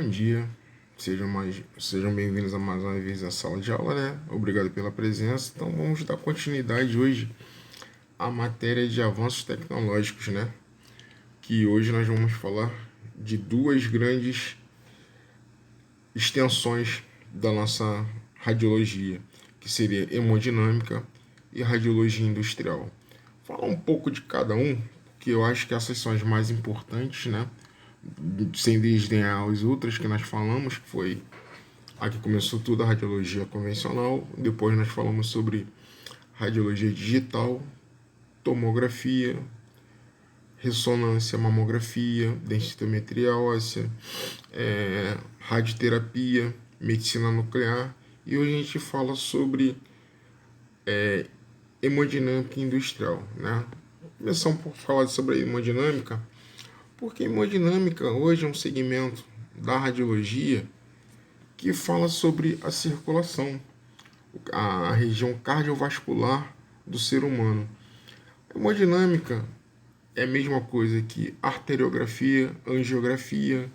Bom dia, sejam bem-vindos a mais uma vez à sala de aula, né? Obrigado pela presença. Então vamos dar continuidade hoje à matéria de avanços tecnológicos, né? Que hoje nós vamos falar de duas grandes extensões da nossa radiologia, que seria hemodinâmica e radiologia industrial. Falar um pouco de cada um, porque eu acho que essas são as mais importantes, né? Sem desdenhar as outras que nós falamos, que foi a que começou tudo, a radiologia convencional. Depois nós falamos sobre radiologia digital, tomografia, ressonância, mamografia, densitometria óssea, radioterapia, medicina nuclear. E hoje a gente fala sobre hemodinâmica industrial, né? Começamos por falar sobre a hemodinâmica, porque a hemodinâmica hoje é um segmento da radiologia que fala sobre a circulação, a região cardiovascular do ser humano. A hemodinâmica é a mesma coisa que arteriografia, angiografia,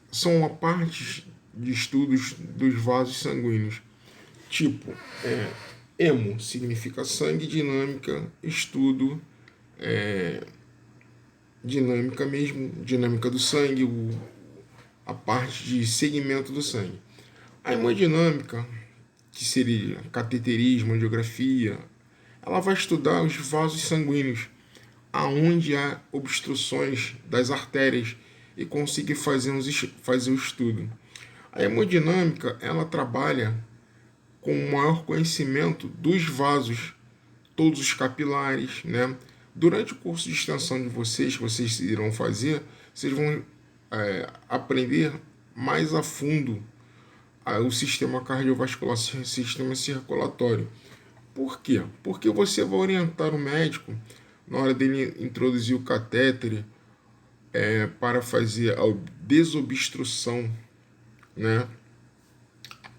são a parte de estudos dos vasos sanguíneos. Tipo, hemo significa sangue, dinâmica, estudo, dinâmica mesmo, dinâmica do sangue, a parte de segmento do sangue. A hemodinâmica, que seria cateterismo, angiografia, ela vai estudar os vasos sanguíneos, aonde há obstruções das artérias e conseguir fazer o estudo. A hemodinâmica, ela trabalha com o maior conhecimento dos vasos, todos os capilares, né? Durante o curso de extensão de vocês, que vocês irão fazer, vocês vão aprender mais a fundo o sistema cardiovascular, o sistema circulatório. Por quê? Porque você vai orientar o médico na hora dele introduzir o catéter para fazer a desobstrução, né,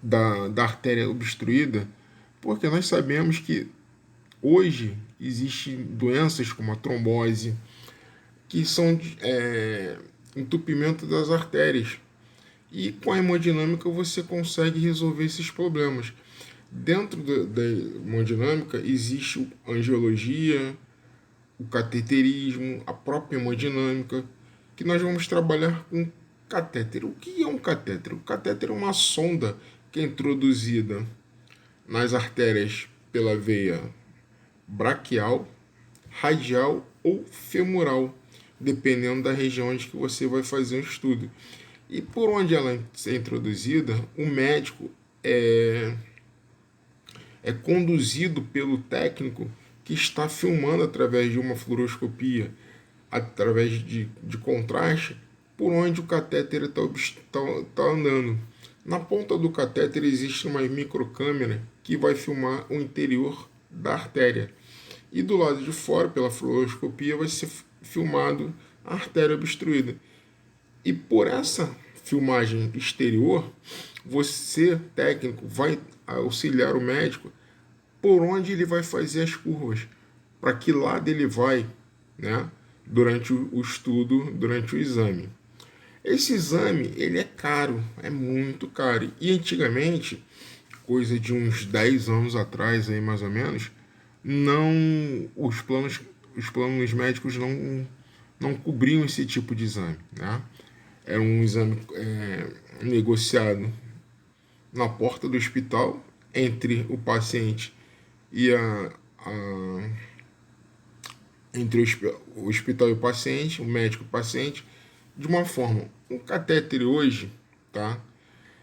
da artéria obstruída, porque nós sabemos que hoje existem doenças como a trombose, que são entupimento das artérias. E com a hemodinâmica você consegue resolver esses problemas. Dentro da hemodinâmica existe a angiologia, o cateterismo, a própria hemodinâmica, que nós vamos trabalhar com catéter. O que é um catéter? O catéter é uma sonda que é introduzida nas artérias pela veia braquial, radial ou femoral, dependendo da região onde que você vai fazer o estudo. E por onde ela é introduzida, o médico é conduzido pelo técnico que está filmando através de uma fluoroscopia, através de contraste, por onde o catéter está andando. Na ponta do catéter existe uma microcâmera que vai filmar o interior da artéria. E do lado de fora, pela fluoroscopia, vai ser filmado a artéria obstruída. E por essa filmagem exterior, você, técnico, vai auxiliar o médico por onde ele vai fazer as curvas, para que lado ele vai, né, durante o estudo, durante o exame. Esse exame, ele é caro, é muito caro. E antigamente, coisa de uns 10 anos atrás, aí mais ou menos, os planos médicos não cobriam esse tipo de exame, né? Era um exame negociado na porta do hospital entre o paciente e entre o hospital e o paciente, o médico e o paciente, de uma forma. Um catéter hoje, tá?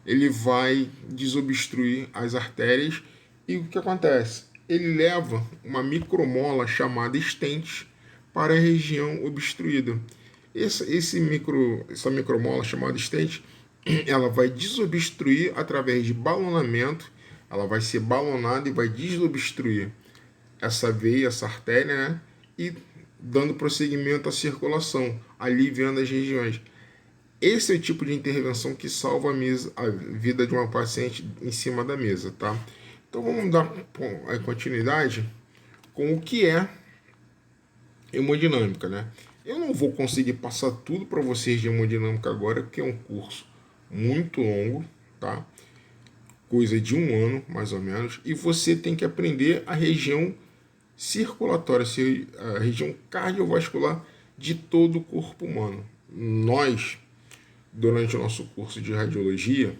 Ele vai desobstruir as artérias e o que acontece? Ele leva uma micromola chamada stent para a região obstruída. Essa micromola chamada stent, ela vai desobstruir através de balonamento, ela vai ser balonada e vai desobstruir essa veia, essa artéria, né? E dando prosseguimento à circulação, aliviando as regiões. Esse é o tipo de intervenção que salva a vida de uma paciente em cima da mesa, tá? Então vamos dar continuidade com o que é hemodinâmica, né? Eu não vou conseguir passar tudo para vocês de hemodinâmica agora, porque é um curso muito longo, tá? Coisa de 1 ano, mais ou menos, e você tem que aprender a região circulatória, a região cardiovascular de todo o corpo humano. Nós, durante o nosso curso de radiologia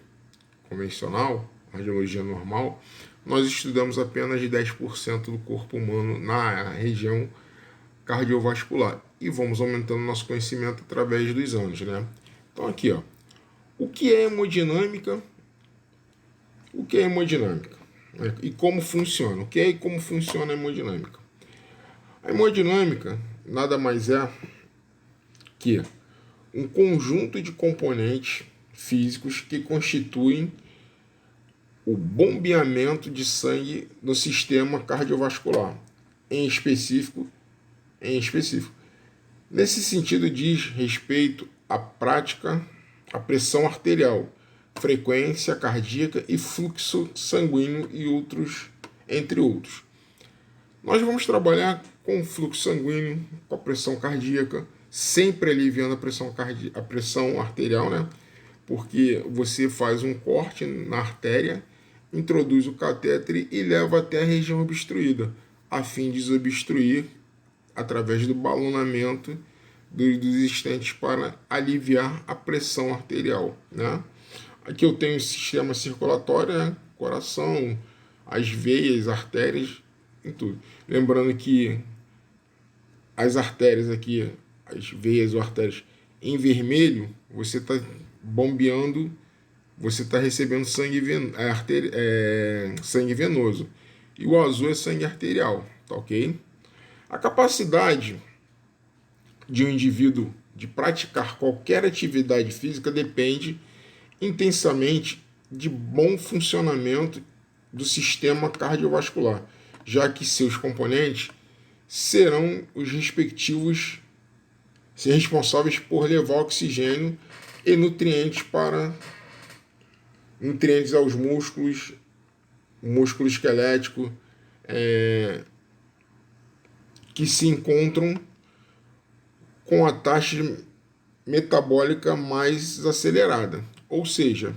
convencional, radiologia normal, nós estudamos apenas 10% do corpo humano na região cardiovascular e vamos aumentando nosso conhecimento através dos anos, né? Então aqui, ó, o que é hemodinâmica? O que é hemodinâmica? E como funciona? O que é e como funciona a hemodinâmica? A hemodinâmica nada mais é que um conjunto de componentes físicos que constituem o bombeamento de sangue no sistema cardiovascular, em específico. Nesse sentido diz respeito à prática, à pressão arterial, frequência cardíaca e fluxo sanguíneo e outros, entre outros. Nós vamos trabalhar com o fluxo sanguíneo, com a pressão cardíaca, sempre aliviando a pressão arterial, né? Porque você faz um corte na artéria, introduz o catéter e leva até a região obstruída, a fim de desobstruir através do balonamento dos estentes para aliviar a pressão arterial, né? Aqui eu tenho o sistema circulatório, né? Coração, as veias, artérias e tudo. Lembrando que as artérias aqui, as veias ou artérias em vermelho, você está bombeando, você está recebendo sangue venoso. E o azul é sangue arterial, tá ok? A capacidade de um indivíduo de praticar qualquer atividade física depende intensamente de bom funcionamento do sistema cardiovascular, já que seus componentes serão os respectivos responsáveis por levar oxigênio e nutrientes aos músculos, músculo esquelético, que se encontram com a taxa metabólica mais acelerada. Ou seja,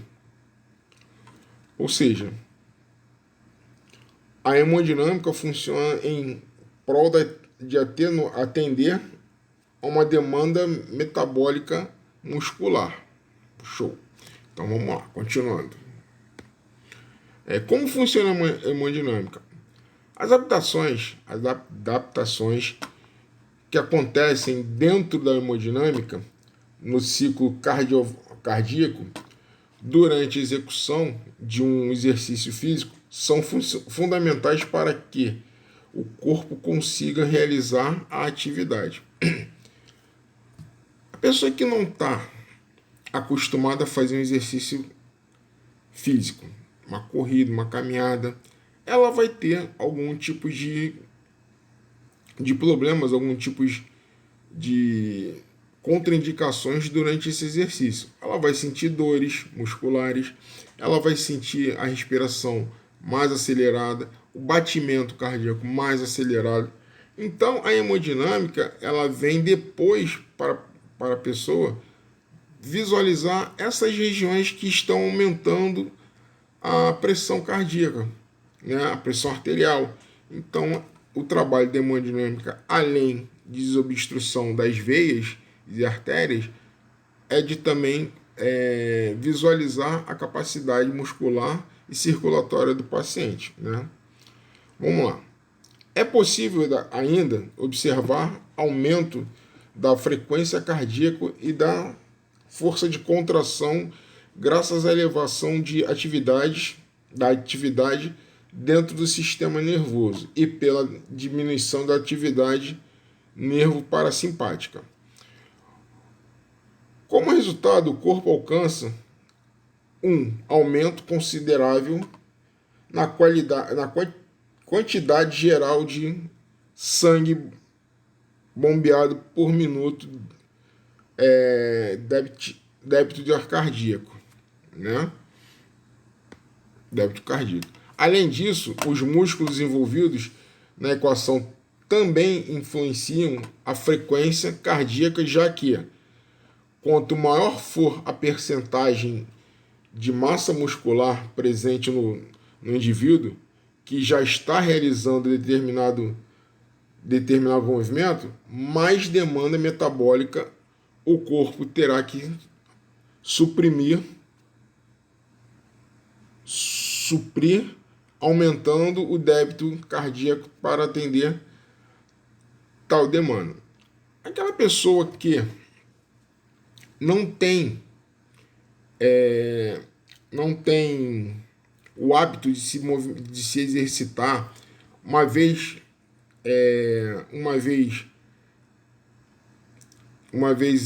a hemodinâmica funciona em prol de atender a uma demanda metabólica muscular. Show. Então vamos lá, continuando. Como funciona a hemodinâmica? As adaptações que acontecem dentro da hemodinâmica no ciclo cardíaco durante a execução de um exercício físico são fundamentais para que o corpo consiga realizar a atividade. A pessoa que não está acostumada a fazer um exercício físico, uma corrida, uma caminhada, ela vai ter algum tipo de problemas, algum tipo de contraindicações durante esse exercício. Ela vai sentir dores musculares, ela vai sentir a respiração mais acelerada, o batimento cardíaco mais acelerado. Então, a hemodinâmica ela vem depois para a pessoa visualizar essas regiões que estão aumentando a pressão cardíaca, né, a pressão arterial. Então, o trabalho de hemodinâmica, além de desobstrução das veias e artérias, é de também visualizar a capacidade muscular e circulatória do paciente, né? Vamos lá. É possível ainda observar aumento da frequência cardíaca e da força de contração graças à elevação da atividade dentro do sistema nervoso e pela diminuição da atividade nervo parasimpática. Como resultado, o corpo alcança um aumento considerável na quantidade geral de sangue bombeado por minuto, débito de cardíaco, né? Débito cardíaco. Além disso, os músculos envolvidos na equação também influenciam a frequência cardíaca, já que quanto maior for a percentagem de massa muscular presente no indivíduo que já está realizando determinado movimento, mais demanda metabólica o corpo terá que suprir, aumentando o débito cardíaco para atender tal demanda. Aquela pessoa que não tem o hábito de se exercitar uma vez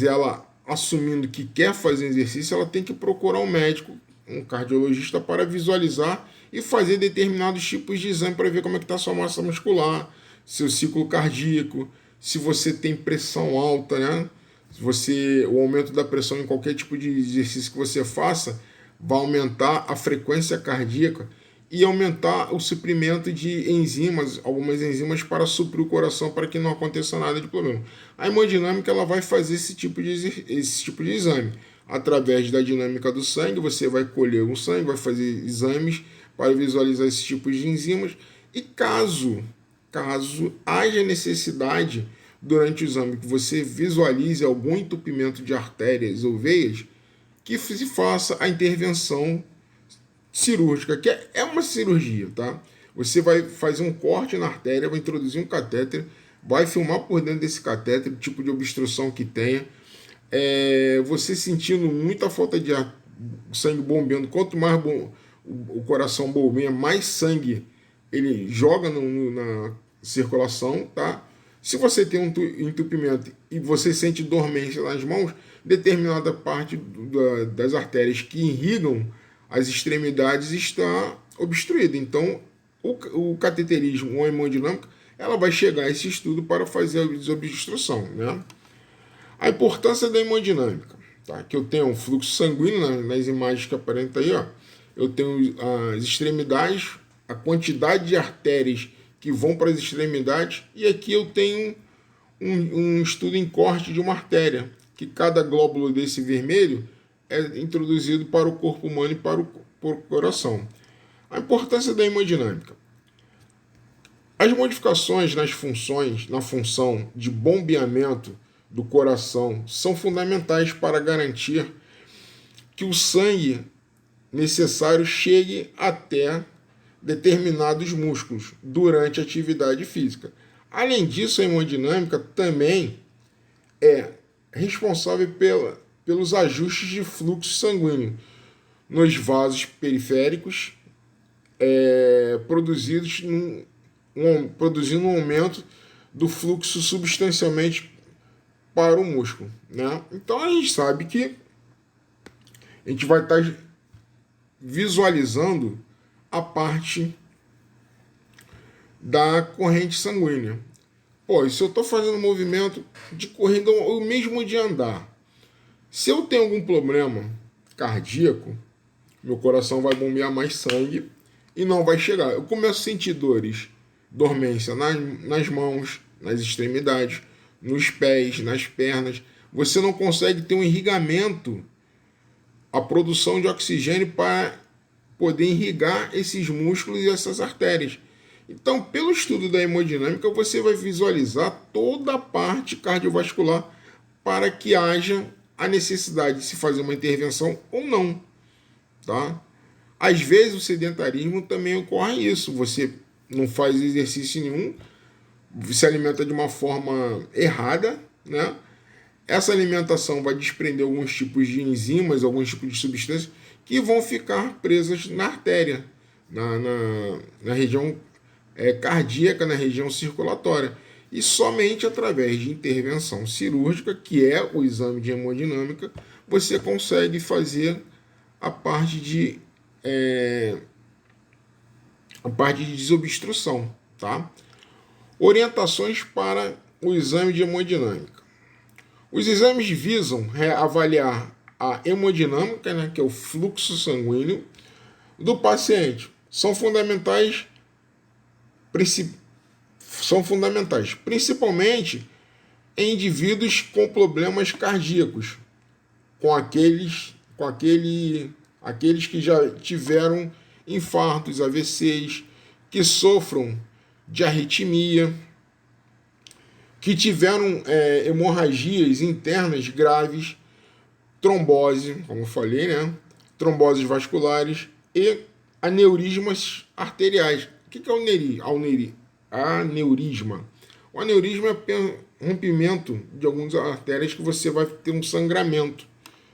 ela assumindo que quer fazer exercício, ela tem que procurar um médico, um cardiologista, para visualizar e fazer determinados tipos de exame para ver como é que está a sua massa muscular, seu ciclo cardíaco, se você tem pressão alta, né? O aumento da pressão em qualquer tipo de exercício que você faça vai aumentar a frequência cardíaca e aumentar o suprimento de enzimas, algumas enzimas para suprir o coração para que não aconteça nada de problema. A hemodinâmica ela vai fazer esse tipo de exame. Através da dinâmica do sangue, você vai colher o sangue, vai fazer exames para visualizar esses tipos de enzimas e caso haja necessidade durante o exame que você visualize algum entupimento de artérias ou veias, que se faça a intervenção cirúrgica, que é uma cirurgia, tá? Você vai fazer um corte na artéria, vai introduzir um catéter, vai filmar por dentro desse catéter o tipo de obstrução que tenha. Você sentindo muita falta de ar, sangue bombeando, quanto mais o coração bombeia, mais sangue ele joga na circulação, tá? Se você tem um entupimento e você sente dormência nas mãos, determinada parte das artérias que irrigam as extremidades está obstruída. Então, o cateterismo ou a hemodinâmica, ela vai chegar a esse estudo para fazer a desobstrução, né? A importância da hemodinâmica, tá? Que eu tenho um fluxo sanguíneo nas imagens que aparentam aí, ó. Eu tenho as extremidades, a quantidade de artérias que vão para as extremidades, e aqui eu tenho um estudo em corte de uma artéria, que cada glóbulo desse vermelho é introduzido para o corpo humano e para o coração. A importância da hemodinâmica. As modificações na função de bombeamento do coração são fundamentais para garantir que o sangue necessário chegue até determinados músculos durante a atividade física. Além disso, a hemodinâmica também é responsável pelos ajustes de fluxo sanguíneo nos vasos periféricos, produzindo um aumento do fluxo substancialmente para o músculo, né? Então a gente sabe que a gente vai estar visualizando a parte da corrente sanguínea. Pô, se eu estou fazendo movimento de corrida ou mesmo de andar, se eu tenho algum problema cardíaco, meu coração vai bombear mais sangue e não vai chegar. Eu começo a sentir dormência nas mãos, nas extremidades, nos pés, nas pernas. Você não consegue ter um irrigamento, a produção de oxigênio para poder irrigar esses músculos e essas artérias. Então, pelo estudo da hemodinâmica, você vai visualizar toda a parte cardiovascular para que haja a necessidade de se fazer uma intervenção ou não, tá? Às vezes o sedentarismo também ocorre isso. Você não faz exercício nenhum, se alimenta de uma forma errada, né? Essa alimentação vai desprender alguns tipos de enzimas, alguns tipos de substâncias que vão ficar presas na artéria, na região cardíaca, na região circulatória. E somente através de intervenção cirúrgica, que é o exame de hemodinâmica, você consegue fazer a parte de desobstrução, tá? Orientações para o exame de hemodinâmica. Os exames visam avaliar a hemodinâmica, né, que é o fluxo sanguíneo do paciente. São fundamentais são fundamentais, principalmente em indivíduos com problemas cardíacos, aqueles que já tiveram infartos, AVCs, que sofram de arritmia, que tiveram hemorragias internas graves, trombose, como eu falei, né? Tromboses vasculares e aneurismas arteriais. O que é o aneurisma? O aneurisma é rompimento de algumas artérias que você vai ter um sangramento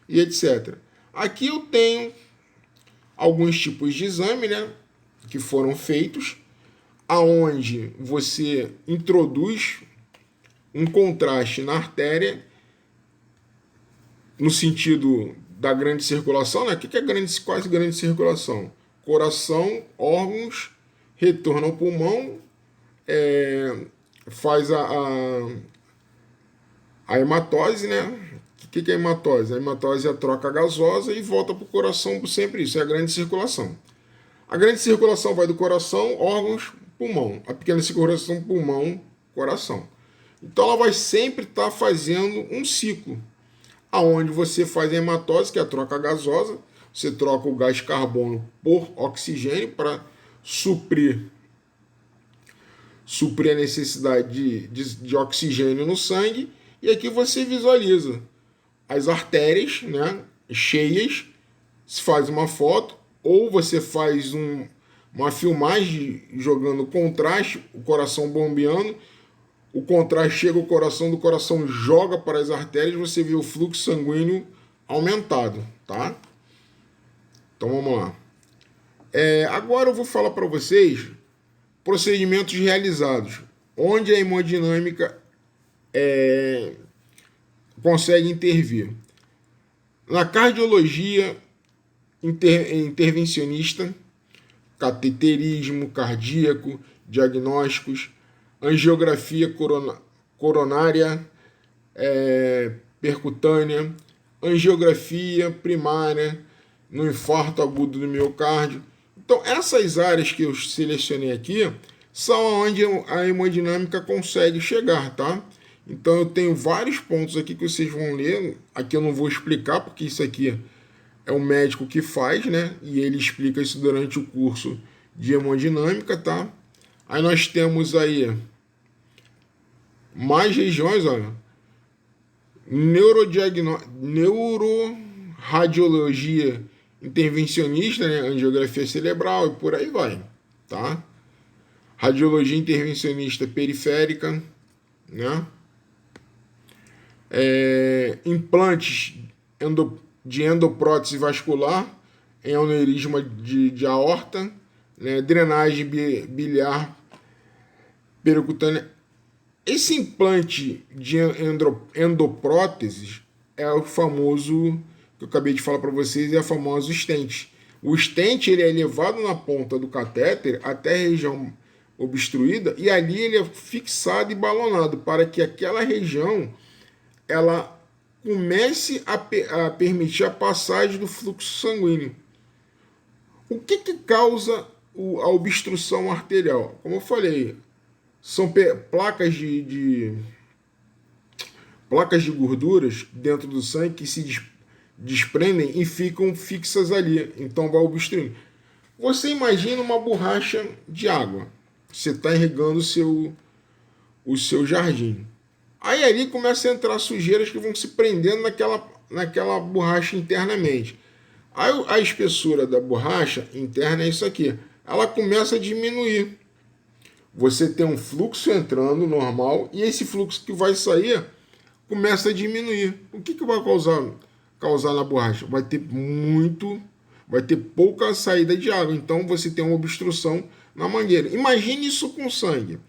e etc. Aqui eu tenho alguns tipos de exame, né, que foram feitos, aonde você introduz um contraste na artéria no sentido da grande circulação, né? O que é quase grande circulação? Coração, órgãos, retorno ao pulmão, faz a hematose, né? O que é hematose? A hematose é a troca gasosa e volta para o coração sempre isso, é a grande circulação. A grande circulação vai do coração, órgãos, pulmão. A pequena circulação, pulmão, coração. Então ela vai sempre estar fazendo um ciclo, aonde você faz a hematose, que é a troca gasosa, você troca o gás carbono por oxigênio para suprir a necessidade de oxigênio no sangue, e aqui você visualiza as artérias, né, cheias, se faz uma foto, ou você faz uma filmagem jogando contraste, o coração bombeando, o contraste chega ao coração, do coração joga para as artérias, você vê o fluxo sanguíneo aumentado, tá? Então vamos lá. Agora eu vou falar para vocês procedimentos realizados, onde a hemodinâmica consegue intervir. Na cardiologia intervencionista, cateterismo cardíaco, diagnósticos, angiografia coronária, percutânea, angiografia primária, no infarto agudo do miocárdio. Então, essas áreas que eu selecionei aqui são onde a hemodinâmica consegue chegar, tá? Então, eu tenho vários pontos aqui que vocês vão ler. Aqui eu não vou explicar, porque isso aqui é o médico que faz, né? E ele explica isso durante o curso de hemodinâmica, tá? Aí nós temos aí mais regiões, olha. Neuroradiologia intervencionista, né? Angiografia cerebral e por aí vai, tá? Radiologia intervencionista periférica, né? Implantes de endoprótese vascular em aneurisma de aorta, né? Drenagem biliar percutânea. Esse implante de endopróteses é o famoso, que eu acabei de falar para vocês, é o famoso stent. O stent ele é levado na ponta do catéter até a região obstruída e ali ele é fixado e balonado para que aquela região ela comece a permitir a passagem do fluxo sanguíneo. O que causa a obstrução arterial? Como eu falei, são placas de gorduras dentro do sangue que se desprendem e ficam fixas ali. Então vai obstruindo. Você imagina uma borracha de água. Você está irrigando o seu jardim. Aí ali começa a entrar sujeiras que vão se prendendo naquela borracha internamente. Aí a espessura da borracha interna é isso aqui. Ela começa a diminuir. Você tem um fluxo entrando normal e esse fluxo que vai sair começa a diminuir. O que vai causar na borracha? Vai ter pouca saída de água. Então você tem uma obstrução na mangueira. Imagine isso com sangue.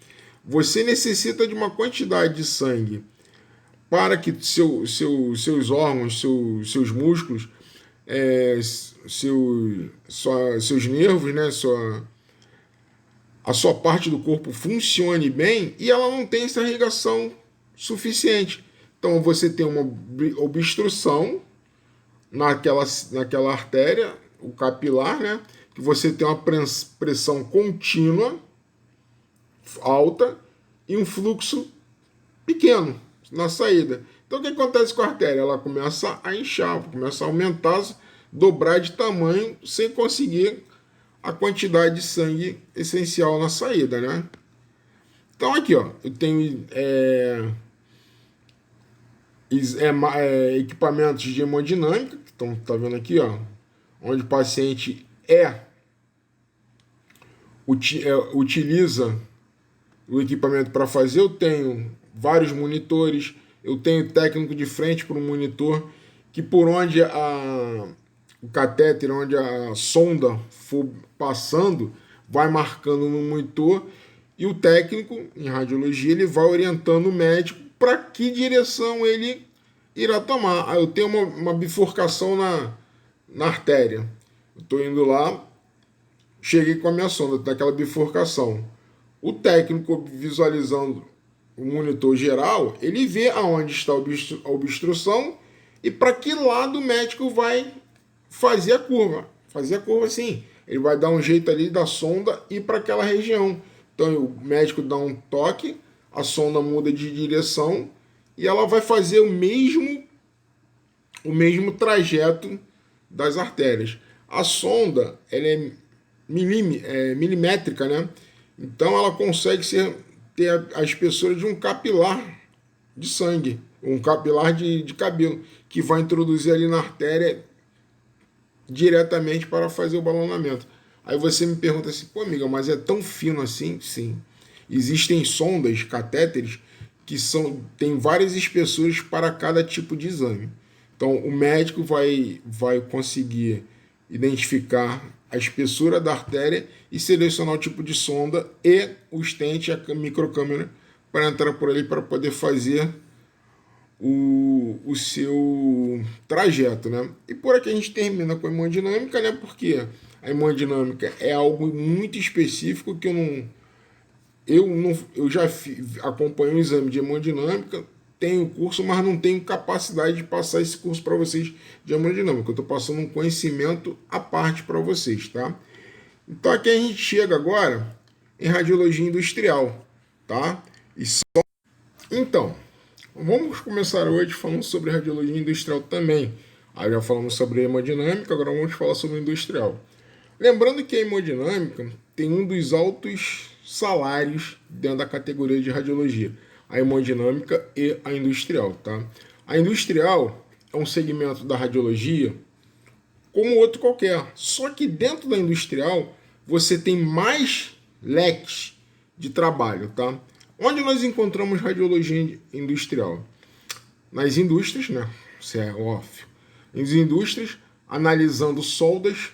Você necessita de uma quantidade de sangue para que seus órgãos, seus músculos, seus nervos, né, a sua parte do corpo funcione bem e ela não tem essa irrigação suficiente. Então você tem uma obstrução naquela artéria, o capilar, né, que você tem uma pressão contínua alta e um fluxo pequeno na saída. Então o que acontece com a artéria? Ela começa a inchar, começa a aumentar, dobrar de tamanho sem conseguir a quantidade de sangue essencial na saída, né? Então aqui, ó, eu tenho equipamentos de hemodinâmica, então tá vendo aqui, ó, onde o paciente utiliza o equipamento para fazer. Eu tenho vários monitores, eu tenho técnico de frente para um monitor, que por onde o catéter, onde a sonda for passando, vai marcando no monitor, e o técnico em radiologia ele vai orientando o médico para que direção ele irá tomar. Eu tenho uma bifurcação na artéria, eu estou indo lá, cheguei com a minha sonda, daquela bifurcação. O técnico, visualizando o monitor geral, ele vê aonde está a obstrução e para que lado o médico vai fazer a curva. Fazer a curva assim. Ele vai dar um jeito ali da sonda e ir para aquela região. Então o médico dá um toque, a sonda muda de direção e ela vai fazer o mesmo trajeto das artérias. A sonda ela é milimétrica, né? Então ela consegue ter a espessura de um capilar de sangue, um capilar de cabelo, que vai introduzir ali na artéria diretamente para fazer o balonamento. Aí você me pergunta assim, pô, amiga, mas é tão fino assim? Sim. Existem sondas, catéteres, que tem várias espessuras para cada tipo de exame. Então o médico vai conseguir identificar a espessura da artéria e selecionar o tipo de sonda e o stent, a microcâmera, para entrar por ali para poder fazer o seu trajeto, né? E por aqui a gente termina com a hemodinâmica, né? Porque a hemodinâmica é algo muito específico que eu já acompanho o exame de hemodinâmica, tenho curso, mas não tenho capacidade de passar esse curso para vocês de hemodinâmica. Eu estou passando um conhecimento à parte para vocês, tá? Então aqui a gente chega agora em radiologia industrial, tá? Então, vamos começar hoje falando sobre radiologia industrial também. Aí já falamos sobre hemodinâmica, agora vamos falar sobre industrial. Lembrando que a hemodinâmica tem um dos altos salários dentro da categoria de radiologia, a hemodinâmica e a industrial, tá? A industrial é um segmento da radiologia como outro qualquer, só que dentro da industrial você tem mais leques de trabalho, tá? Onde nós encontramos radiologia industrial? Nas indústrias, né? Isso é óbvio. Nas indústrias, analisando soldas,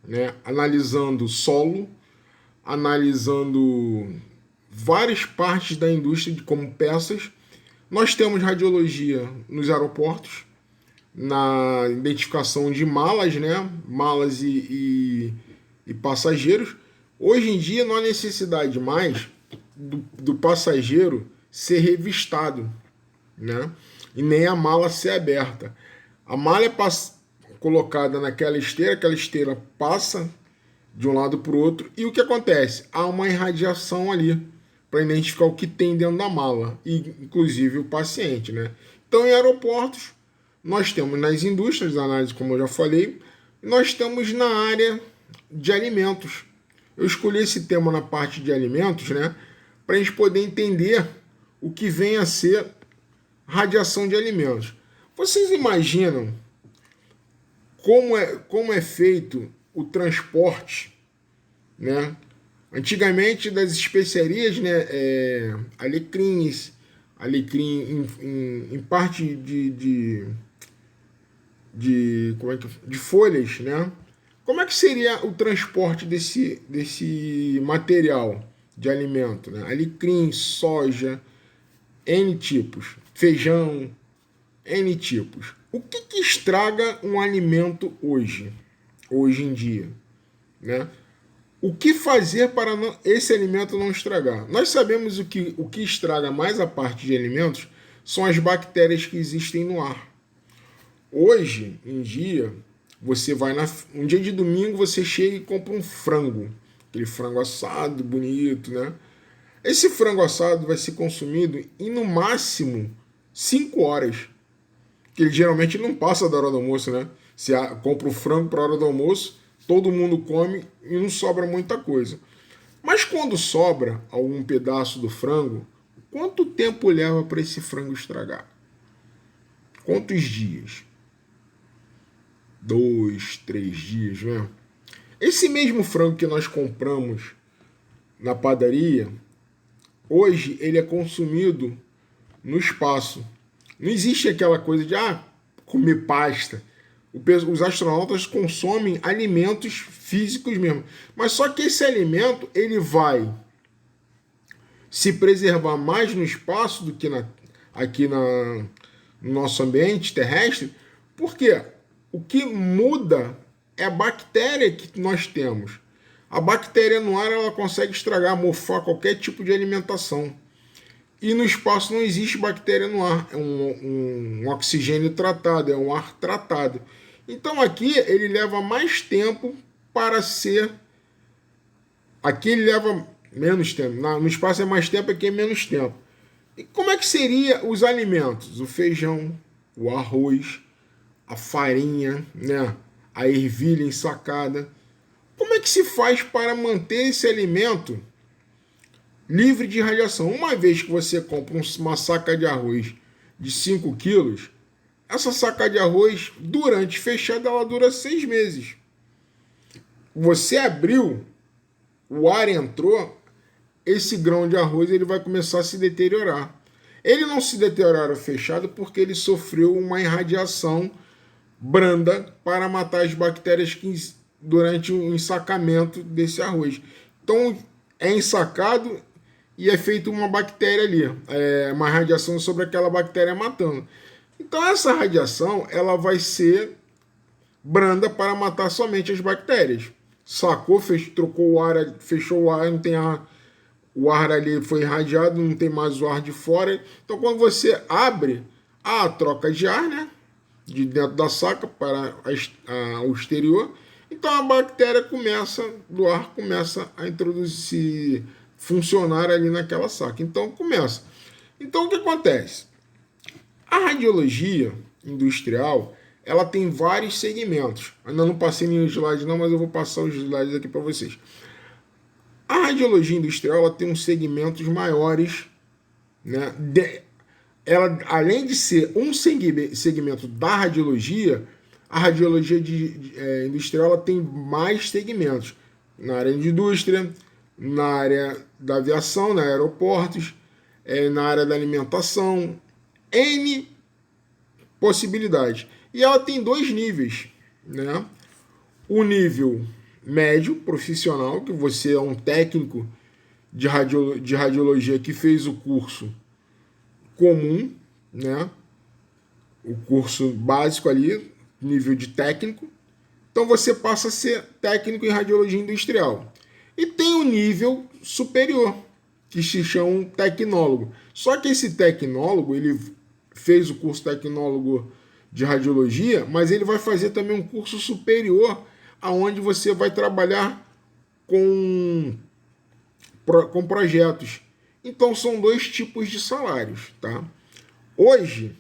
né? Analisando solo, analisando várias partes da indústria como peças. Nós temos radiologia nos aeroportos, na identificação de malas, né? Malas e passageiros. Hoje em dia não há necessidade mais do passageiro ser revistado, né? E nem a mala ser aberta. A mala é colocada naquela esteira, aquela esteira passa de um lado para o outro, e o que acontece? Há uma irradiação ali para identificar o que tem dentro da mala, e inclusive o paciente, né? Então, em aeroportos, nós temos nas indústrias, análise, como eu já falei, nós temos na área de alimentos. Eu escolhi esse tema na parte de alimentos, né? Para a gente poder entender o que vem a ser radiação de alimentos. Vocês imaginam como é feito o transporte, né? Antigamente, das especiarias, né? Alecrim em parte de folhas, né? Como é que seria o transporte desse material de alimento, né? Alecrim, soja, N tipos, feijão, N tipos. O que estraga um alimento hoje em dia, né? O que fazer para esse alimento não estragar? Nós sabemos o que estraga mais a parte de alimentos são as bactérias que existem no ar. Hoje em dia, você vai um dia de domingo, você chega e compra um frango, aquele frango assado, bonito, né? Esse frango assado vai ser consumido em no máximo 5 horas, que ele geralmente não passa da hora do almoço, né? Você compra o frango para a hora do almoço, todo mundo come e não sobra muita coisa. Mas quando sobra algum pedaço do frango, quanto tempo leva para esse frango estragar? Quantos dias? 2, 3 dias, né? Esse mesmo frango que nós compramos na padaria, hoje ele é consumido no espaço. Não existe aquela coisa de comer pasta. Os astronautas consomem alimentos físicos mesmo. Mas só que esse alimento ele vai se preservar mais no espaço do que aqui no nosso ambiente terrestre, porque o que muda é a bactéria que nós temos. A bactéria no ar ela consegue estragar, mofar qualquer tipo de alimentação. E no espaço não existe bactéria no ar, é um oxigênio tratado, é um ar tratado. Então aqui ele leva mais tempo para ser. Aqui ele leva menos tempo. No espaço é mais tempo, aqui é menos tempo. E como é que seria os alimentos? O feijão, o arroz, a farinha, né? A ervilha ensacada. Como é que se faz para manter esse alimento livre de radiação? Uma vez que você compra uma saca de arroz de 5 quilos, essa saca de arroz, durante fechada, ela dura 6 meses. Você abriu, o ar entrou, esse grão de arroz ele vai começar a se deteriorar. Ele não se deteriora fechado porque ele sofreu uma irradiação branda para matar as bactérias durante o ensacamento desse arroz. Então é ensacado e é feita uma bactéria ali, uma radiação sobre aquela bactéria matando. Então essa radiação ela vai ser branda para matar somente as bactérias. Sacou, trocou o ar, fechou o ar, não tem ar, o ar ali foi irradiado, não tem mais o ar de fora. Então quando você abre a troca de ar, né, de dentro da saca para o exterior, então a bactéria do ar começa a introduzir, funcionar ali naquela saca. Então começa. Então o que acontece? A radiologia industrial, ela tem vários segmentos. Ainda não passei nenhum slide não, mas eu vou passar os slides aqui para vocês. A radiologia industrial, ela tem uns segmentos maiores, né? Ela, além de ser um segmento da radiologia, a radiologia industrial ela tem mais segmentos na área de indústria, na área da aviação, na aeroportos, na área da alimentação, N possibilidades. E ela tem 2 níveis, né? O nível médio, profissional, que você é um técnico de radiologia que fez o curso comum, né? O curso básico ali, nível de técnico. Então você passa a ser técnico em radiologia industrial. E tem o nível superior, que se chama tecnólogo. Só que esse tecnólogo, ele fez o curso tecnólogo de radiologia, mas ele vai fazer também um curso superior, aonde você vai trabalhar com projetos. Então são 2 tipos de salários, tá? Hoje,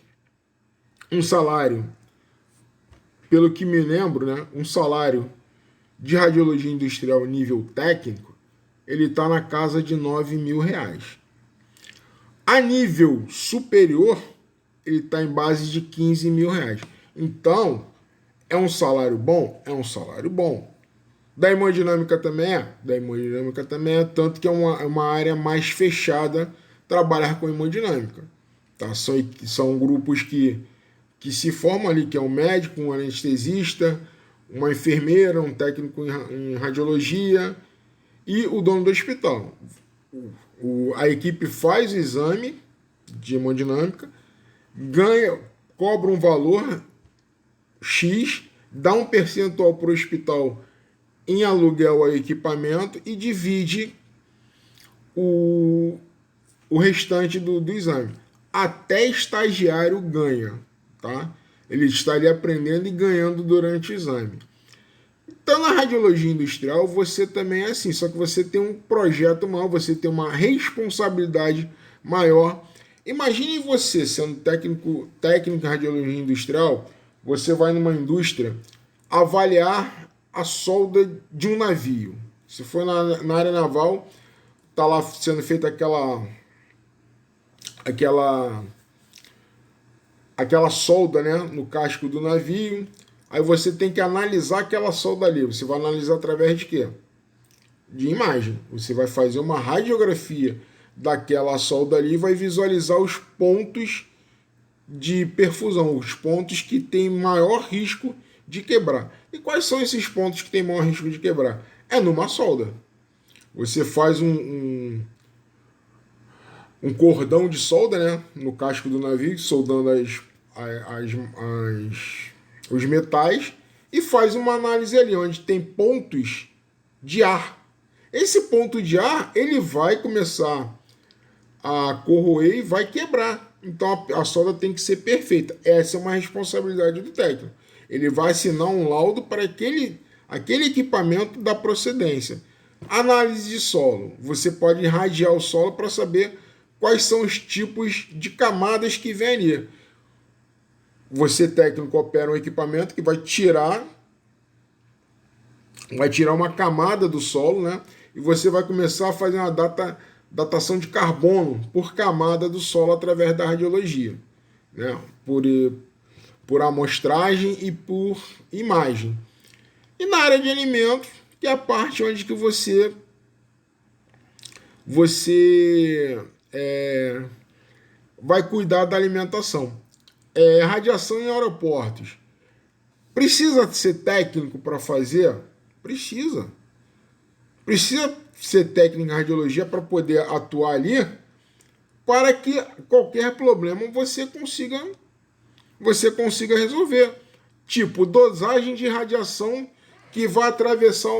um salário, pelo que me lembro, né, um salário de radiologia industrial nível técnico, ele está na casa de R$9.000. A nível superior, ele está em base de R$15.000. Então, é um salário bom? É um salário bom. Da hemodinâmica também é? Da hemodinâmica também é, tanto que é uma área mais fechada trabalhar com hemodinâmica. Tá? São grupos que se formam ali, que é um médico, um anestesista, uma enfermeira, um técnico em radiologia e o dono do hospital. A equipe faz o exame de hemodinâmica, cobra um valor X, dá um percentual para o hospital em aluguel ao equipamento e divide o restante do exame. Até estagiário ganha, tá? Ele está ali aprendendo e ganhando durante o exame. Então, na radiologia industrial, você também é assim, só que você tem um projeto maior, você tem uma responsabilidade maior. Imagine você sendo técnico em radiologia industrial, você vai numa indústria avaliar a solda de um navio. Se for na área naval, está lá sendo feita aquela aquela solda, né, no casco do navio. Aí você tem que analisar aquela solda ali. Você vai analisar através de quê? De imagem. Você vai fazer uma radiografia daquela solda ali e vai visualizar os pontos de perfusão, os pontos que têm maior risco de quebrar. E quais são esses pontos que têm maior risco de quebrar? É numa solda. Você faz um cordão de solda, né, no casco do navio, soldando os metais, e faz uma análise ali, onde tem pontos de ar. Esse ponto de ar, ele vai começar a corroer e vai quebrar. Então a solda tem que ser perfeita. Essa é uma responsabilidade do técnico. Ele vai assinar um laudo para aquele equipamento da procedência. Análise de solo. Você pode irradiar o solo para saber quais são os tipos de camadas que vem ali. Você, técnico, opera um equipamento que vai tirar uma camada do solo, né? E você vai começar a fazer uma datação de carbono por camada do solo através da radiologia, né? Por amostragem e por imagem. E na área de alimentos, que é a parte onde que você vai cuidar da alimentação. Radiação em aeroportos. Precisa ser técnico para fazer? Precisa. Precisa ser técnico em radiologia para poder atuar ali, para que qualquer problema você consiga resolver. Tipo, dosagem de radiação que vai atravessar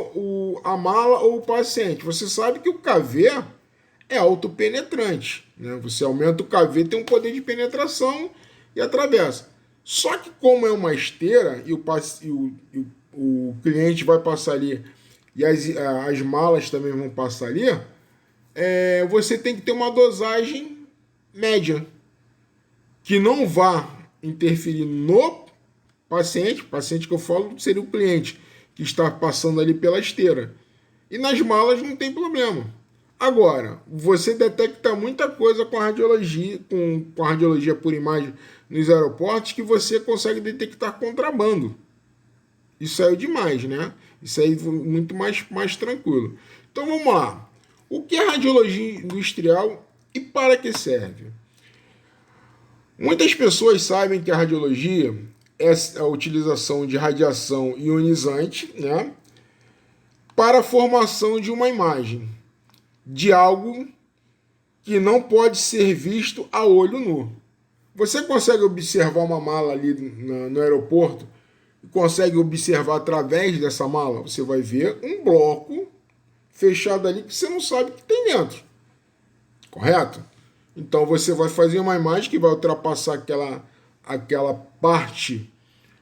a mala ou o paciente. Você sabe que o KV é autopenetrante, né? Você aumenta o KV, tem um poder de penetração e atravessa. Só que como é uma esteira e o cliente vai passar ali e as malas também vão passar ali, você tem que ter uma dosagem média que não vá interferir no paciente que eu falo seria o cliente que está passando ali pela esteira. E nas malas não tem problema. Agora, você detecta muita coisa com a radiologia, com a radiologia por imagem nos aeroportos, que você consegue detectar contrabando. Isso aí é demais, né? Isso aí é muito mais tranquilo. Então vamos lá. O que é radiologia industrial e para que serve? Muitas pessoas sabem que a radiologia é a utilização de radiação ionizante, né, para a formação de uma imagem de algo que não pode ser visto a olho nu. Você consegue observar uma mala ali no aeroporto e consegue observar através dessa mala? Você vai ver um bloco fechado ali que você não sabe o que tem dentro. Correto? Então você vai fazer uma imagem que vai ultrapassar aquela parte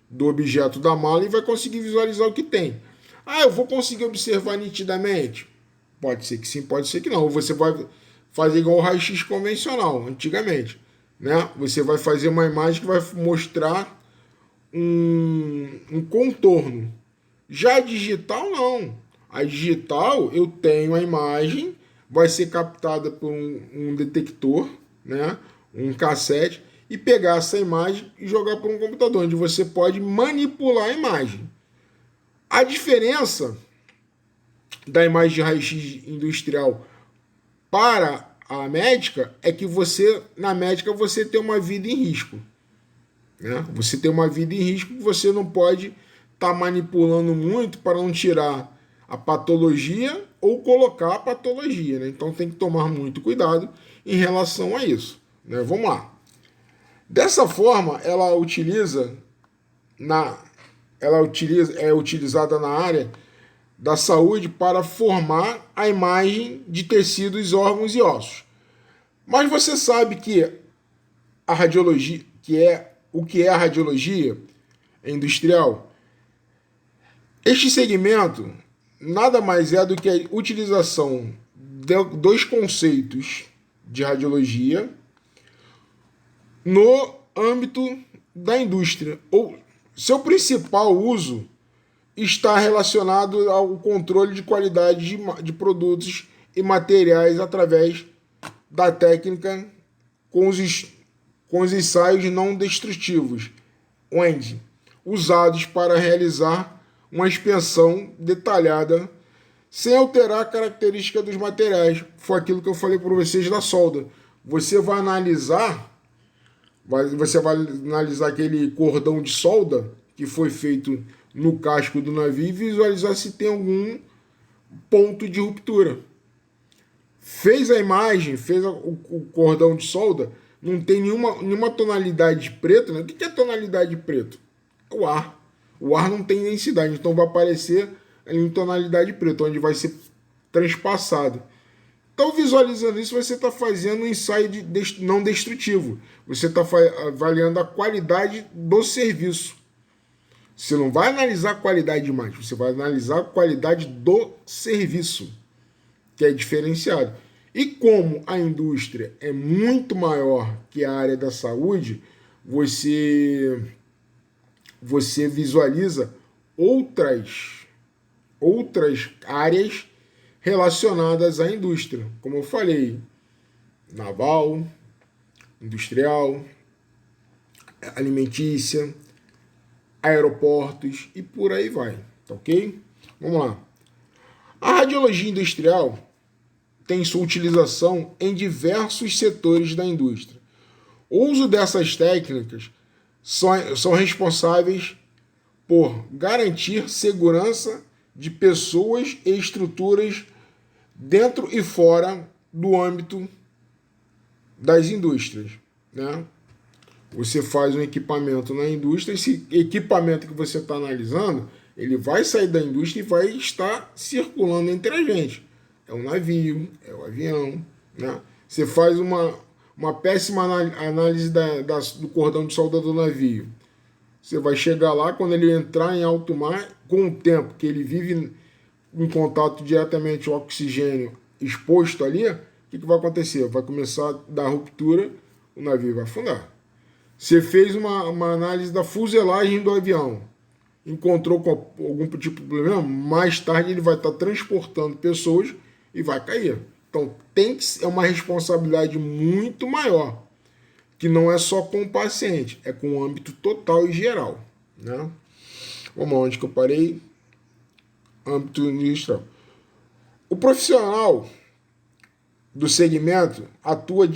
do objeto da mala e vai conseguir visualizar o que tem. Ah, eu vou conseguir observar nitidamente? Pode ser que sim, pode ser que não. Ou você vai fazer igual o raio-x convencional, antigamente, né? Você vai fazer uma imagem que vai mostrar um contorno. Já a digital, não. A digital, eu tenho a imagem, vai ser captada por um detector, né? Um cassete, e pegar essa imagem e jogar para um computador, onde você pode manipular a imagem. A diferença da imagem de raio-x industrial para a médica é que na médica, você tem uma vida em risco. Né? Você tem uma vida em risco que você não pode estar manipulando muito para não tirar a patologia ou colocar a patologia. Né? Então tem que tomar muito cuidado em relação a isso. Né? Vamos lá. Dessa forma, ela é utilizada na área da saúde para formar a imagem de tecidos, órgãos e ossos. Mas você sabe que a radiologia, o que é a radiologia industrial? Este segmento nada mais é do que a utilização de dois conceitos de radiologia no âmbito da indústria. Ou seu principal uso está relacionado ao controle de qualidade de produtos e materiais através da técnica com os ensaios não destrutivos, onde usados para realizar uma inspeção detalhada sem alterar a característica dos materiais. Foi aquilo que eu falei para vocês da solda. Você vai analisar aquele cordão de solda que foi feito no casco do navio e visualizar se tem algum ponto de ruptura. Fez a imagem, fez o cordão de solda, não tem nenhuma tonalidade de preto. Né? O que é tonalidade de preto? O ar. O ar não tem densidade, então vai aparecer em tonalidade preta, onde vai ser transpassado. Então, visualizando isso, você está fazendo um ensaio não destrutivo. Você está avaliando a qualidade do serviço. Você não vai analisar a qualidade de imagem, você vai analisar a qualidade do serviço, que é diferenciado. E como a indústria é muito maior que a área da saúde, você visualiza outras áreas relacionadas à indústria, como eu falei, naval, industrial, alimentícia, aeroportos e por aí vai, tá ok? Vamos lá. A radiologia industrial tem sua utilização em diversos setores da indústria. O uso dessas técnicas são responsáveis por garantir segurança de pessoas e estruturas dentro e fora do âmbito das indústrias. Né? Você faz um equipamento na indústria, esse equipamento que você está analisando, ele vai sair da indústria e vai estar circulando entre a gente. É o navio, é o avião. Né? Você faz uma péssima análise do cordão de solda do navio. Você vai chegar lá, quando ele entrar em alto mar, com o tempo que ele vive em contato diretamente com o oxigênio exposto ali, o que vai acontecer? Vai começar a dar ruptura, o navio vai afundar. Você fez uma análise da fuselagem do avião, encontrou com algum tipo de problema, mais tarde ele vai estar transportando pessoas e vai cair. Então é uma responsabilidade muito maior, que não é só com o paciente, é com o âmbito total e geral. Né? Vamos lá, onde que eu parei? Âmbito industrial. O profissional do segmento atua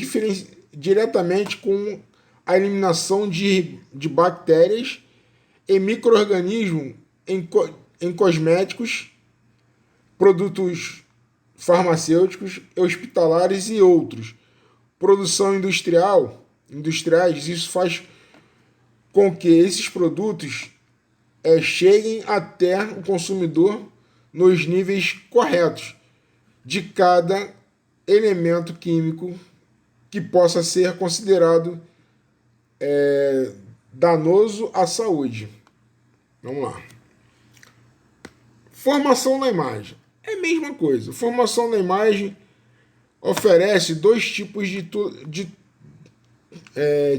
diretamente com a eliminação de bactérias e micro-organismos em cosméticos, produtos farmacêuticos, hospitalares e outros. Produção industriais, isso faz com que esses produtos cheguem até o consumidor nos níveis corretos de cada elemento químico que possa ser considerado danoso à saúde. Vamos lá. Formação da imagem. É a mesma coisa. Formação da imagem oferece dois tipos de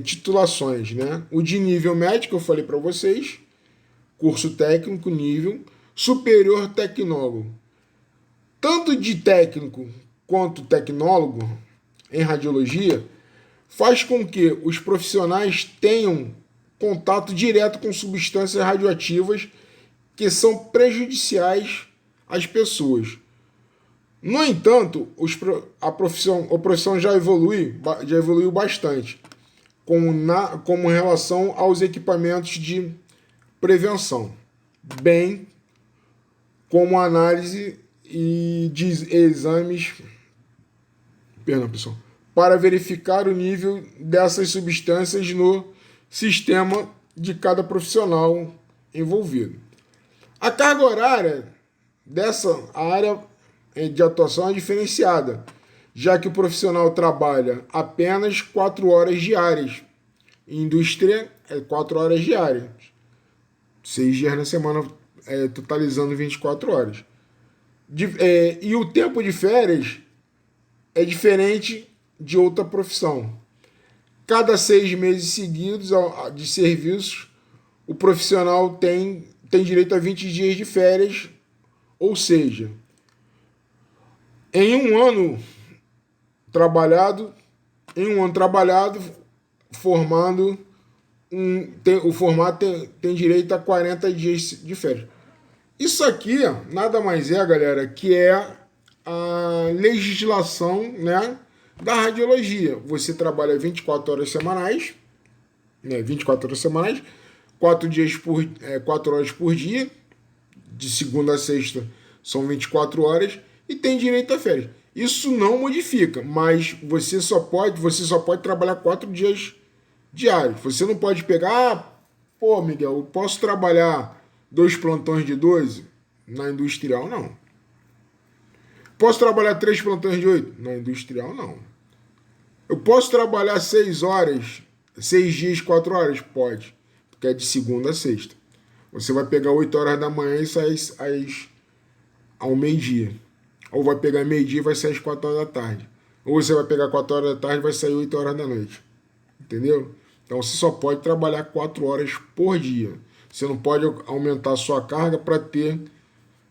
titulações. Né? O de nível médio, que eu falei para vocês, curso técnico, nível superior tecnólogo. Tanto de técnico quanto tecnólogo em radiologia faz com que os profissionais tenham contato direto com substâncias radioativas que são prejudiciais às pessoas. No entanto, a profissão já evoluiu bastante, como em relação aos equipamentos de prevenção, bem como análise e de exames, para verificar o nível dessas substâncias no sistema de cada profissional envolvido. A carga horária dessa área de atuação é diferenciada, já que o profissional trabalha apenas 4 horas diárias. Indústria é 4 horas diárias. 6 dias na semana totalizando 24 horas. E o tempo de férias é diferente de outra profissão. Cada 6 meses seguidos de serviços, o profissional tem direito a 20 dias de férias, ou seja, em um ano trabalhado, formando o formato tem direito a 40 dias de férias. Isso aqui nada mais é, galera, que é a legislação, né, da radiologia. Você trabalha 24 horas semanais, né, 24 horas semanais, 4 horas por dia, de segunda a sexta são 24 horas, e tem direito a férias. Isso não modifica, mas você só pode trabalhar 4 dias diários. Você não pode pegar, pô, Miguel, eu posso trabalhar 2 plantões de 12? Na industrial, não. Posso trabalhar 3 plantões de 8? Na industrial, não. Eu posso trabalhar 6 horas, 6 dias, 4 horas? Pode, porque é de segunda a sexta. Você vai pegar 8 horas da manhã e sai ao meio-dia. Ou vai pegar meio-dia e vai sair às 4 horas da tarde. Ou você vai pegar 4 horas da tarde e vai sair 8 horas da noite. Entendeu? Então você só pode trabalhar 4 horas por dia. Você não pode aumentar a sua carga para ter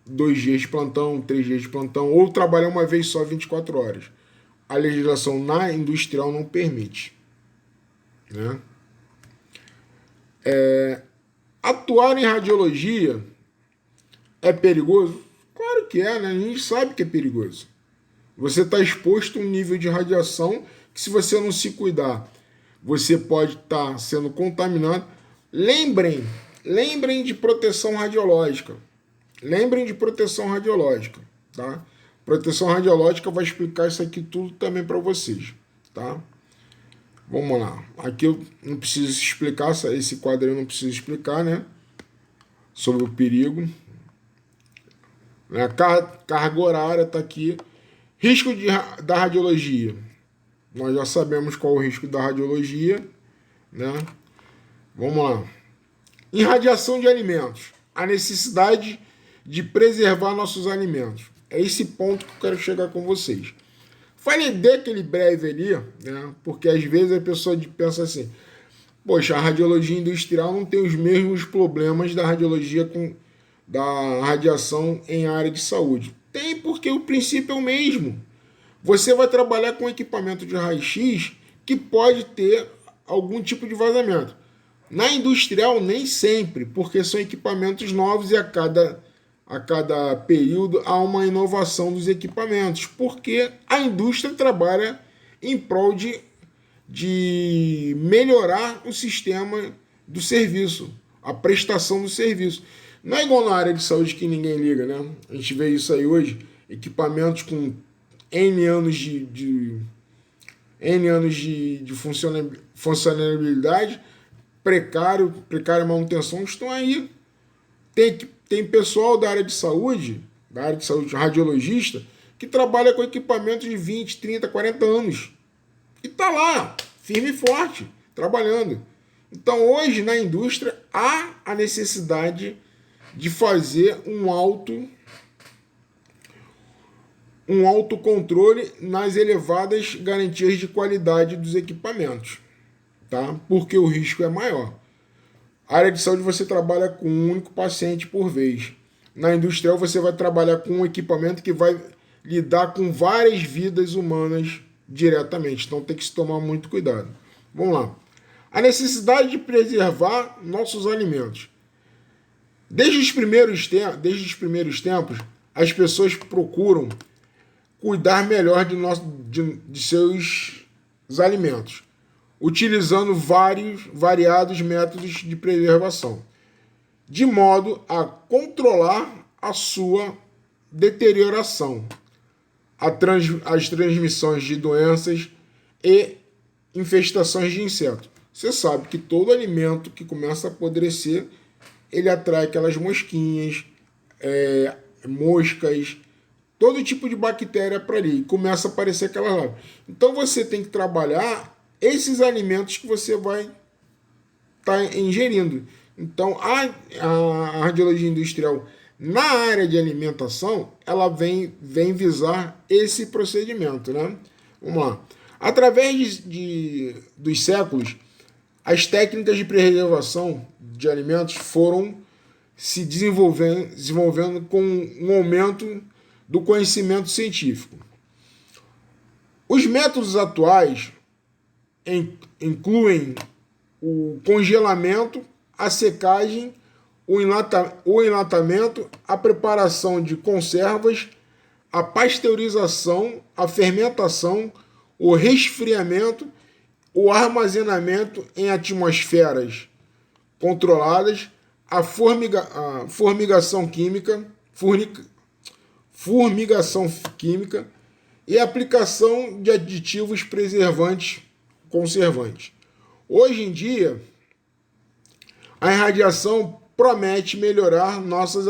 2 dias de plantão, 3 dias de plantão, ou trabalhar uma vez só 24 horas. A legislação na industrial não permite. Né? Atuar em radiologia é perigoso? Claro que é, né? A gente sabe que é perigoso. Você está exposto a um nível de radiação que, se você não se cuidar, você pode estar sendo contaminado. Lembrem de proteção radiológica. Lembrem de proteção radiológica, tá? Proteção radiológica vai explicar isso aqui tudo também para vocês, tá? Vamos lá. Aqui eu não preciso explicar, esse quadro eu não preciso explicar, né? Sobre o perigo. A carga horária está aqui. Risco da radiologia. Nós já sabemos qual é o risco da radiologia, né? Vamos lá. Irradiação de alimentos. A necessidade de preservar nossos alimentos. É esse ponto que eu quero chegar com vocês. Falei daquele breve ali, né? Porque às vezes a pessoa pensa assim, poxa, a radiologia industrial não tem os mesmos problemas da radiologia da radiação em área de saúde. Tem, porque o princípio é o mesmo. Você vai trabalhar com equipamento de raio-x que pode ter algum tipo de vazamento. Na industrial, nem sempre, porque são equipamentos novos e a cada período há uma inovação dos equipamentos, porque a indústria trabalha em prol de melhorar o sistema do serviço, a prestação do serviço. Não é igual na área de saúde que ninguém liga, né? A gente vê isso aí hoje, equipamentos com N anos de funcionalidade, precária manutenção, estão aí. Tem pessoal da área de saúde radiologista, que trabalha com equipamentos de 20, 30, 40 anos. E está lá, firme e forte, trabalhando. Então, hoje, na indústria, há a necessidade de fazer um autocontrole nas elevadas garantias de qualidade dos equipamentos, tá? Porque o risco é maior. A área de saúde você trabalha com um único paciente por vez. Na industrial você vai trabalhar com um equipamento que vai lidar com várias vidas humanas diretamente. Então tem que se tomar muito cuidado. Vamos lá. A necessidade de preservar nossos alimentos. Desde os primeiros tempos, as pessoas procuram cuidar melhor de seus alimentos, utilizando variados métodos de preservação, de modo a controlar a sua deterioração, as transmissões de doenças e infestações de insetos. Você sabe que todo alimento que começa a apodrecer, ele atrai aquelas mosquinhas, moscas, todo tipo de bactéria para ali, e começa a aparecer aquelas larvas. Então você tem que trabalhar esses alimentos que você vai estar ingerindo. Então, a radiologia industrial na área de alimentação, ela vem visar esse procedimento, né? Vamos lá. Através dos séculos, as técnicas de preservação de alimentos foram se desenvolvendo com um aumento do conhecimento científico. Os métodos atuais incluem o congelamento, a secagem, o enlatamento, a preparação de conservas, a pasteurização, a fermentação, o resfriamento, o armazenamento em atmosferas controladas, a formigação química e a aplicação de aditivos preservantes, conservantes. Hoje em dia, a irradiação promete melhorar nossas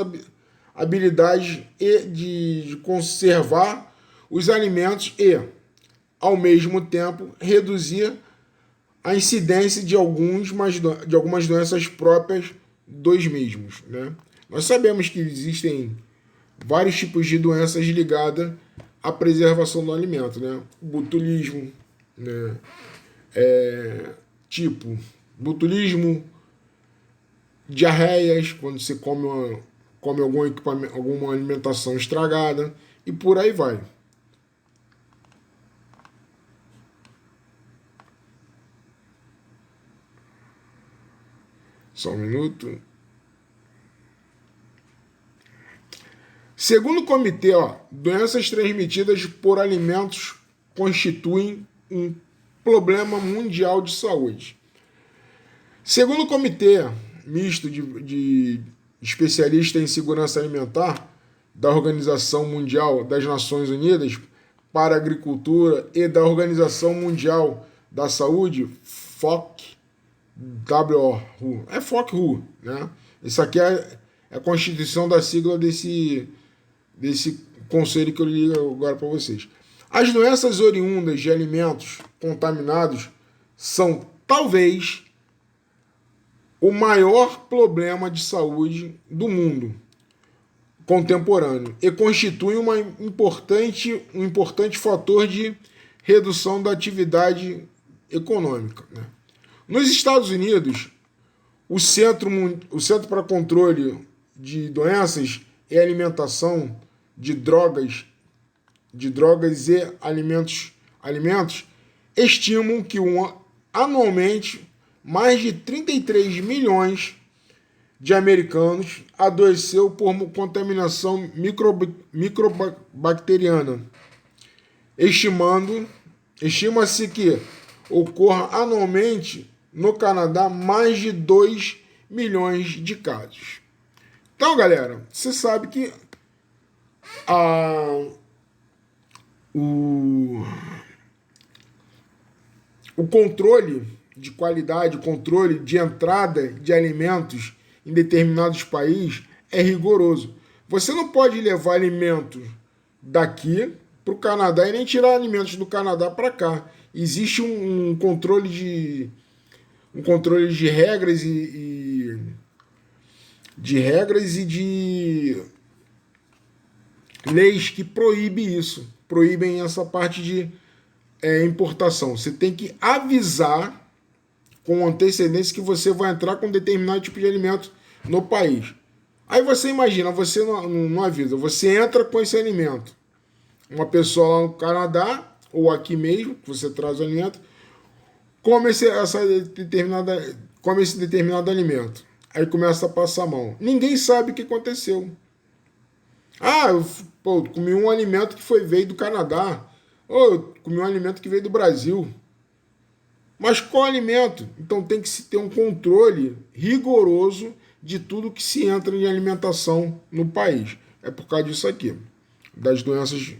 habilidades de conservar os alimentos e, ao mesmo tempo, reduzir a incidência de algumas doenças próprias dos mesmos, né? Nós sabemos que existem vários tipos de doenças ligadas à preservação do alimento, né? Botulismo, né? Botulismo, diarreias, quando você come alguma alimentação estragada, e por aí vai. Só um minuto. Segundo o comitê, doenças transmitidas por alimentos constituem um problema mundial de saúde. Segundo o comitê misto de especialistas em segurança alimentar da Organização Mundial das Nações Unidas para a Agricultura e da Organização Mundial da Saúde, FOC-WHO. É FOC-WHO, né? Isso aqui é a constituição da sigla desse conselho que eu li agora para vocês. As doenças oriundas de alimentos contaminados são, talvez, o maior problema de saúde do mundo contemporâneo e constitui um importante fator de redução da atividade econômica, né? Nos Estados Unidos, o Centro para Controle de Doenças e Alimentação de Drogas e alimentos estimam que anualmente mais de 33 milhões de americanos adoeceu por contaminação microbacteriana. Estima-se que ocorra anualmente no Canadá mais de 2 milhões de casos. Então, galera, você sabe que o controle de qualidade, o controle de entrada de alimentos em determinados países é rigoroso. Você não pode levar alimentos daqui para o Canadá e nem tirar alimentos do Canadá para cá. Existe um controle de regras e de leis que proíbem essa parte de importação. Você tem que avisar com antecedência que você vai entrar com determinado tipo de alimento no país. Aí você imagina, você não avisa, você entra com esse alimento. Uma pessoa lá no Canadá, ou aqui mesmo, que você traz o alimento, come esse determinado alimento. Aí começa a passar mal. Ninguém sabe o que aconteceu. Eu comi um alimento que veio do Canadá. Eu comi um alimento que veio do Brasil. Mas qual alimento? Então tem que se ter um controle rigoroso de tudo que se entra em alimentação no país. É por causa disso aqui, das doenças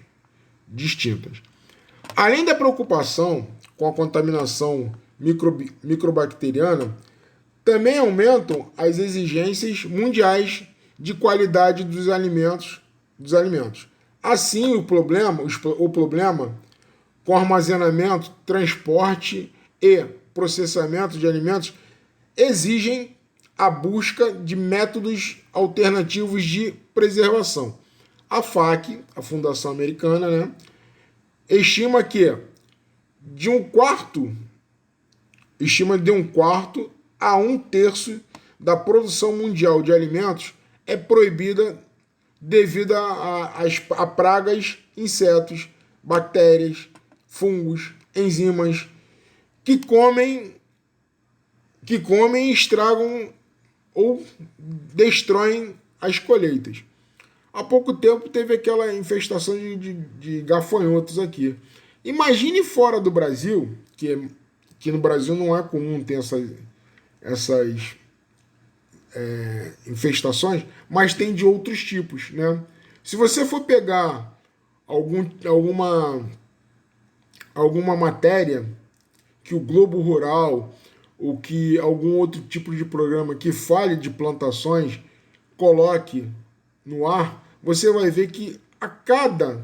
distintas. Além da preocupação com a contaminação microbacteriana, também aumentam as exigências mundiais de qualidade dos alimentos. Assim, o problema com armazenamento, transporte e processamento de alimentos exigem a busca de métodos alternativos de preservação. A FAC, a Fundação Americana, né, estima de um quarto a um terço da produção mundial de alimentos é proibida devido a pragas, insetos, bactérias, fungos, enzimas que comem, estragam ou destroem as colheitas. Há pouco tempo teve aquela infestação de gafanhotos aqui. Imagine fora do Brasil, que no Brasil não é comum ter essas infestações, mas tem de outros tipos, né? Se você for pegar alguma matéria que o Globo Rural ou que algum outro tipo de programa que fale de plantações coloque no ar, você vai ver que a cada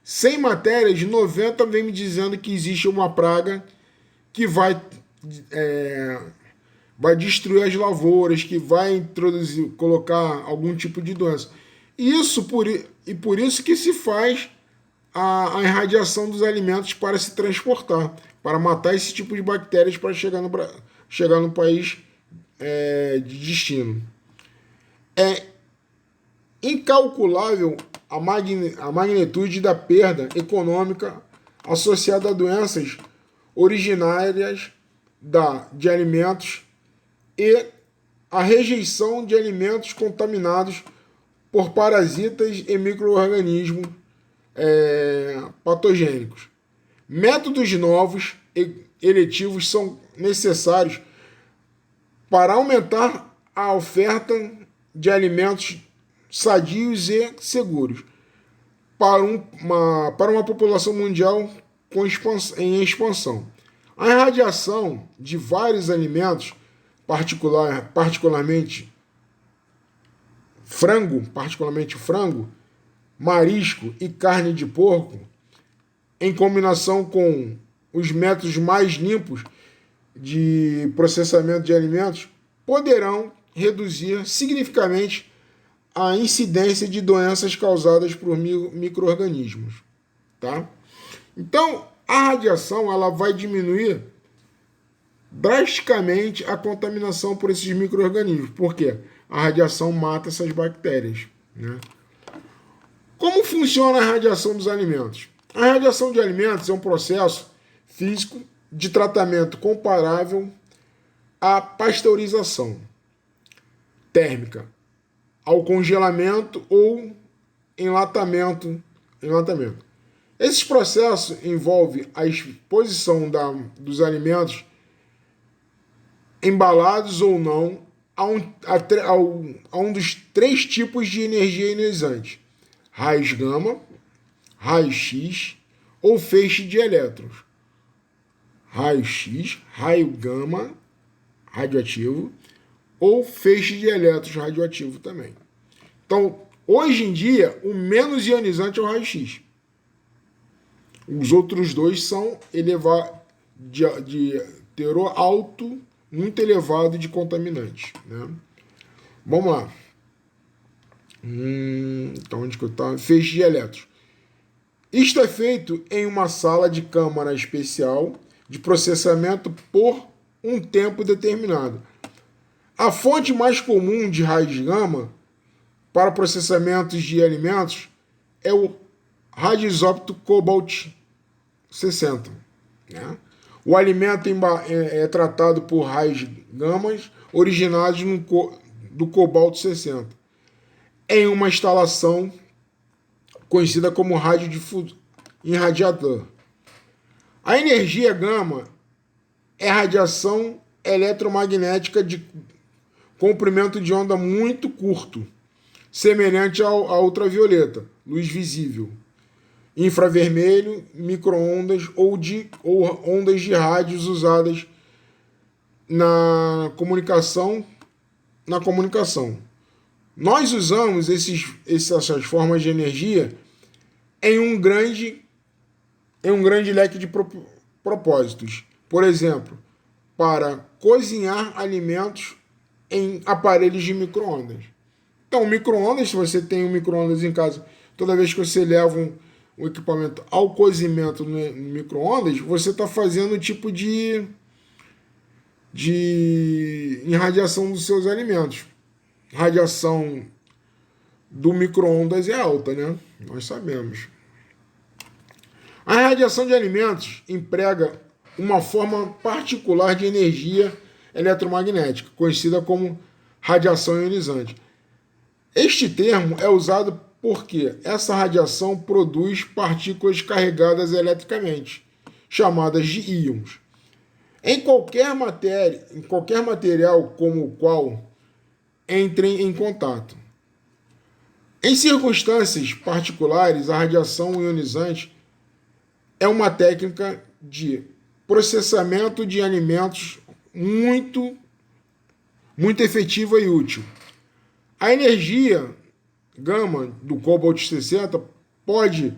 100 matérias, 90 vem me dizendo que existe uma praga que vai destruir as lavouras, que vai colocar algum tipo de doença. Por isso que se faz a irradiação dos alimentos para se transportar, para matar esse tipo de bactérias para chegar no país de destino. É incalculável a magnitude da perda econômica associada a doenças originárias de alimentos e a rejeição de alimentos contaminados por parasitas e micro-organismos patogênicos. Métodos novos e eletivos são necessários para aumentar a oferta de alimentos sadios e seguros para uma população mundial em expansão. A irradiação de vários alimentos, particularmente frango, marisco e carne de porco, em combinação com os métodos mais limpos de processamento de alimentos, poderão reduzir significativamente a incidência de doenças causadas por micro-organismos. Tá? Então, a radiação ela vai diminuir drasticamente a contaminação por esses micro-organismos. Por quê? A radiação mata essas bactérias. Né? Como funciona a radiação dos alimentos? A radiação de alimentos é um processo físico de tratamento comparável à pasteurização térmica, ao congelamento ou enlatamento. Esses processos envolvem a exposição dos alimentos, embalados ou não, a um dos três tipos de energia ionizante: raios gama, raio X ou feixe de elétrons. Raio X, raio gama radioativo ou feixe de elétrons radioativo também. Então, hoje em dia, o menos ionizante é o raio X. Os outros dois são de teor alto, muito elevado de contaminantes. Né? Vamos lá. Então, onde que eu estava? Feixe de elétrons. Isto é feito em uma sala de câmara especial de processamento por um tempo determinado. A fonte mais comum de raios gama para processamentos de alimentos é o radioisótopo cobalto 60. Né? O alimento é tratado por raios gamas originados do cobalto 60 em uma instalação conhecida como irradiador. A energia gama é radiação eletromagnética de comprimento de onda muito curto, semelhante à ultravioleta, luz visível, infravermelho, micro-ondas ou ondas de rádios usadas na comunicação. Nós usamos essas formas de energia em um grande leque de propósitos. Por exemplo, para cozinhar alimentos em aparelhos de micro-ondas. Então, micro-ondas, se você tem um micro-ondas em casa, toda vez que você leva um equipamento ao cozimento no micro-ondas, você está fazendo um tipo de irradiação dos seus alimentos. Radiação do micro-ondas é alta, né? Nós sabemos. A radiação de alimentos emprega uma forma particular de energia eletromagnética, conhecida como radiação ionizante. Este termo é usado porque essa radiação produz partículas carregadas eletricamente, chamadas de íons. Em qualquer material com o qual entrem em contato. Em circunstâncias particulares, a radiação ionizante é uma técnica de processamento de alimentos muito efetiva e útil. A energia gama do cobalto 60 pode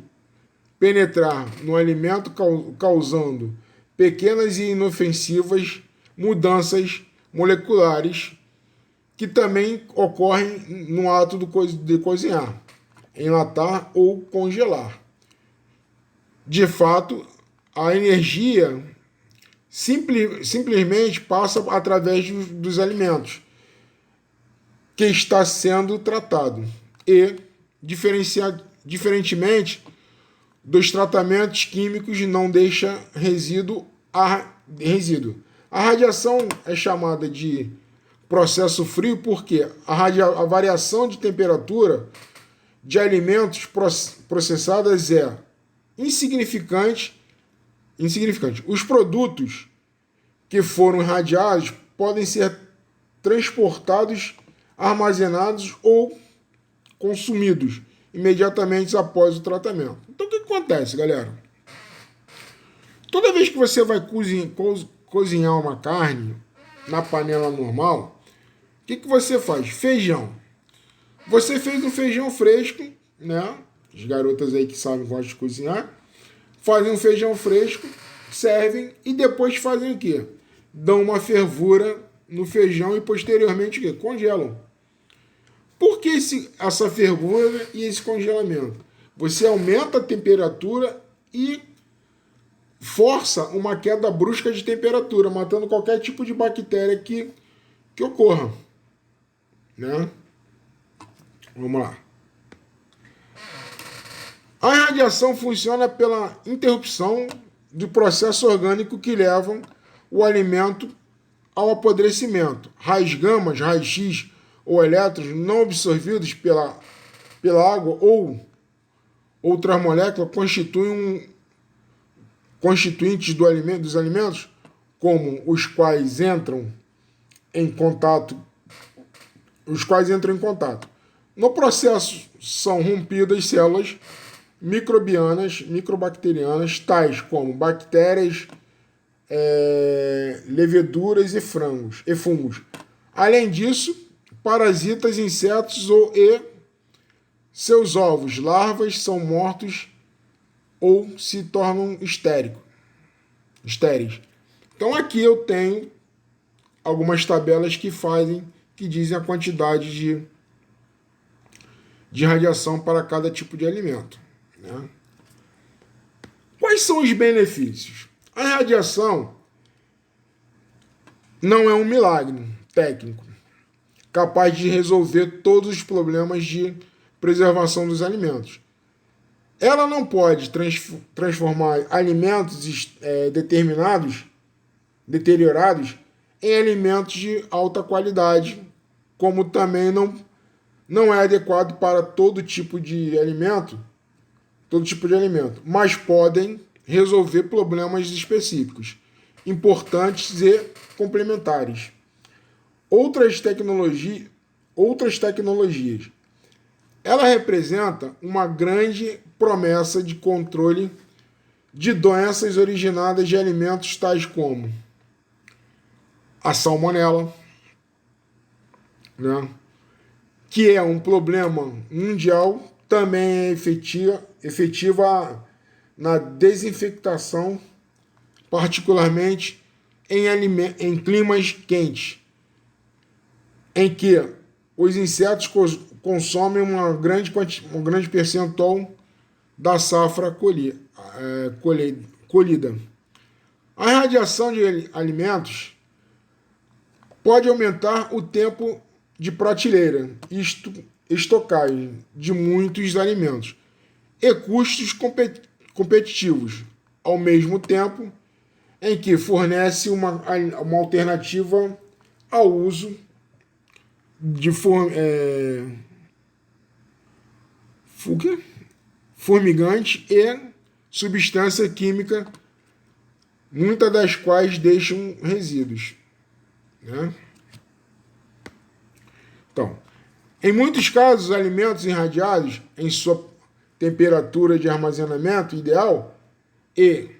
penetrar no alimento causando pequenas e inofensivas mudanças moleculares que também ocorrem no ato de cozinhar, enlatar ou congelar. De fato, a energia simplesmente passa através dos alimentos que está sendo tratado e, diferentemente dos tratamentos químicos, não deixa resíduo. A radiação é chamada de processo frio porque a variação de temperatura de alimentos processados é insignificante. Os produtos que foram irradiados podem ser transportados, armazenados ou consumidos imediatamente após o tratamento. Então, o que acontece, galera? Toda vez que você vai cozinhar uma carne na panela normal, o que você faz? Feijão. Você fez um feijão fresco, né? As garotas aí que sabem gostam de cozinhar, fazem um feijão fresco, servem e depois fazem o quê? Dão uma fervura no feijão e posteriormente o quê? Congelam. Por que essa fervura e esse congelamento? Você aumenta a temperatura e força uma queda brusca de temperatura, matando qualquer tipo de bactéria que ocorra. Né? Vamos lá. A radiação funciona pela interrupção do processo orgânico que levam o alimento ao apodrecimento. Raios gamas, raios X ou elétrons não absorvidos pela água ou outras moléculas constituintes dos alimentos, como os quais entram em contato. No processo são rompidas células microbacterianas, tais como bactérias, leveduras e fungos. Além disso, parasitas, insetos e seus ovos, larvas, são mortos ou se tornam estéreis. Então aqui eu tenho algumas tabelas que dizem a quantidade de radiação para cada tipo de alimento. Né? Quais são os benefícios? A radiação não é um milagre técnico capaz de resolver todos os problemas de preservação dos alimentos. Ela não pode transformar alimentos deteriorados em alimentos de alta qualidade, como também não é adequado para todo tipo de alimento, mas podem resolver problemas específicos, importantes e complementares. Outras tecnologias. Ela representa uma grande promessa de controle de doenças originadas de alimentos tais como a salmonela, né? Que é um problema mundial, também é efetiva na desinfectação, particularmente em climas quentes. em que os insetos consomem um grande percentual da safra colhida. A irradiação de alimentos pode aumentar o tempo de prateleira e estocagem de muitos alimentos e custos competitivos, ao mesmo tempo em que fornece uma alternativa ao uso de formigante e substância química, muitas das quais deixam resíduos, né? Então, em muitos casos, os alimentos irradiados em sua temperatura de armazenamento ideal e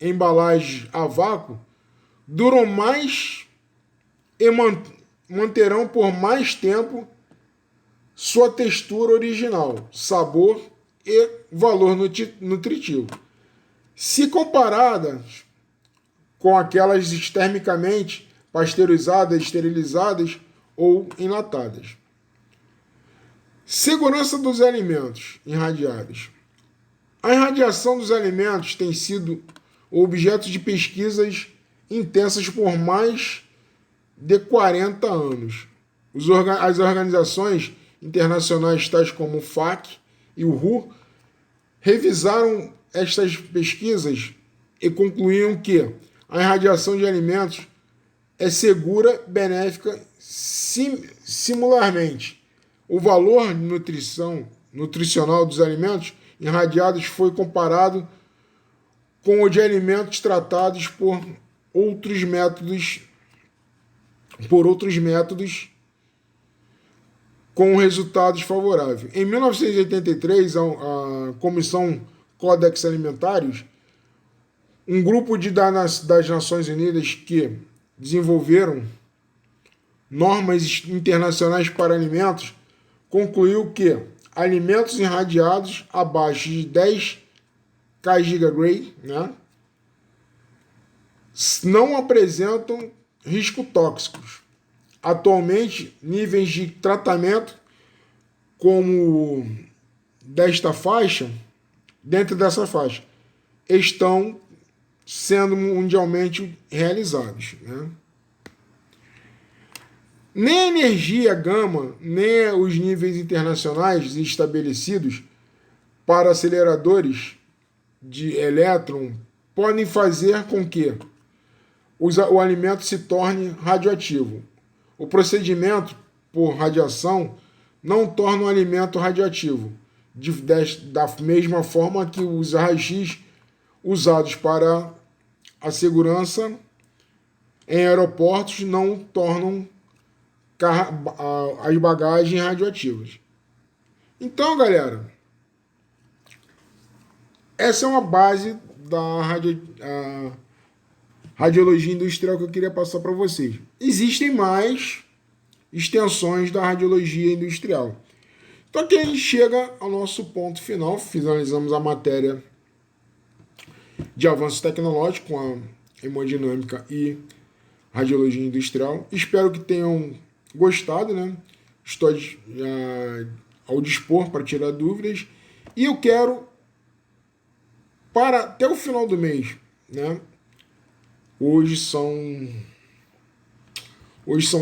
embalagens a vácuo duram mais e manterão por mais tempo sua textura original, sabor e valor nutritivo, se comparadas com aquelas termicamente pasteurizadas, esterilizadas ou enlatadas. Segurança dos alimentos irradiados. A irradiação dos alimentos tem sido objeto de pesquisas intensas por mais de 40 anos. As organizações internacionais tais como o FAC e o WHO revisaram estas pesquisas e concluíram que a irradiação de alimentos é segura, benéfica, similarmente. O valor nutricional dos alimentos irradiados foi comparado com o de alimentos tratados por outros métodos com resultados favoráveis. Em 1983, a Comissão Codex Alimentários, um grupo das Nações Unidas que desenvolveram normas internacionais para alimentos, concluiu que alimentos irradiados abaixo de 10 kg, né, não apresentam riscos tóxicos. Atualmente, níveis de tratamento como dentro dessa faixa, estão sendo mundialmente realizados, né? Nem a energia gama, nem os níveis internacionais estabelecidos para aceleradores de elétron podem fazer com que o alimento se torne radioativo. O procedimento por radiação não torna o alimento radioativo, da mesma forma que os raios-x usados para a segurança em aeroportos não tornam as bagagens radioativas. Então, galera, essa é uma base da radiologia industrial que eu queria passar para vocês. Existem mais extensões da radiologia industrial. Então aqui a gente chega ao nosso ponto final, finalizamos a matéria de avanço tecnológico com a hemodinâmica e radiologia industrial. Espero que tenham gostado, né? Estou ao dispor para tirar dúvidas e eu quero, para até o final do mês, né? Hoje são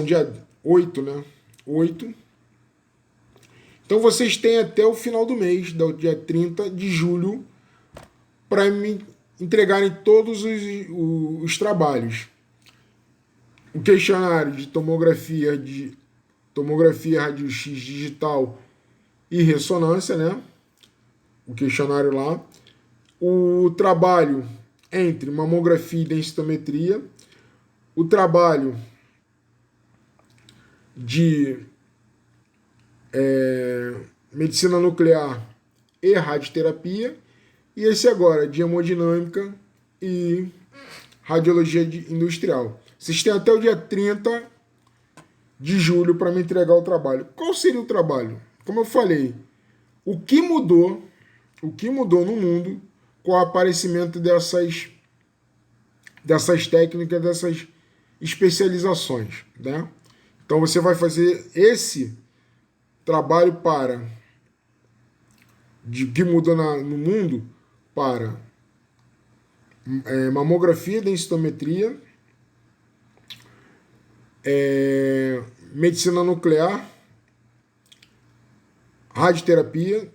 dia 8, né? 8. Então vocês têm até o final do mês, do dia 30 de julho, para me entregarem todos os trabalhos. O questionário de tomografia raio-x digital e ressonância, né? O questionário lá. O trabalho entre mamografia e densitometria. O trabalho de medicina nuclear e radioterapia. E esse agora, de hemodinâmica e radiologia industrial. Vocês têm até o dia 30 de julho para me entregar o trabalho. Qual seria o trabalho? Como eu falei, o que mudou no mundo com o aparecimento dessas técnicas, dessas especializações, né? Então você vai fazer esse trabalho que mudou no mundo para mamografia, densitometria, medicina nuclear, radioterapia,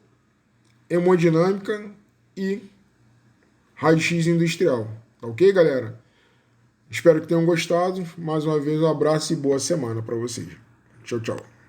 hemodinâmica e raio-x industrial. Tá ok, galera? Espero que tenham gostado. Mais uma vez, um abraço e boa semana para vocês. Tchau, tchau.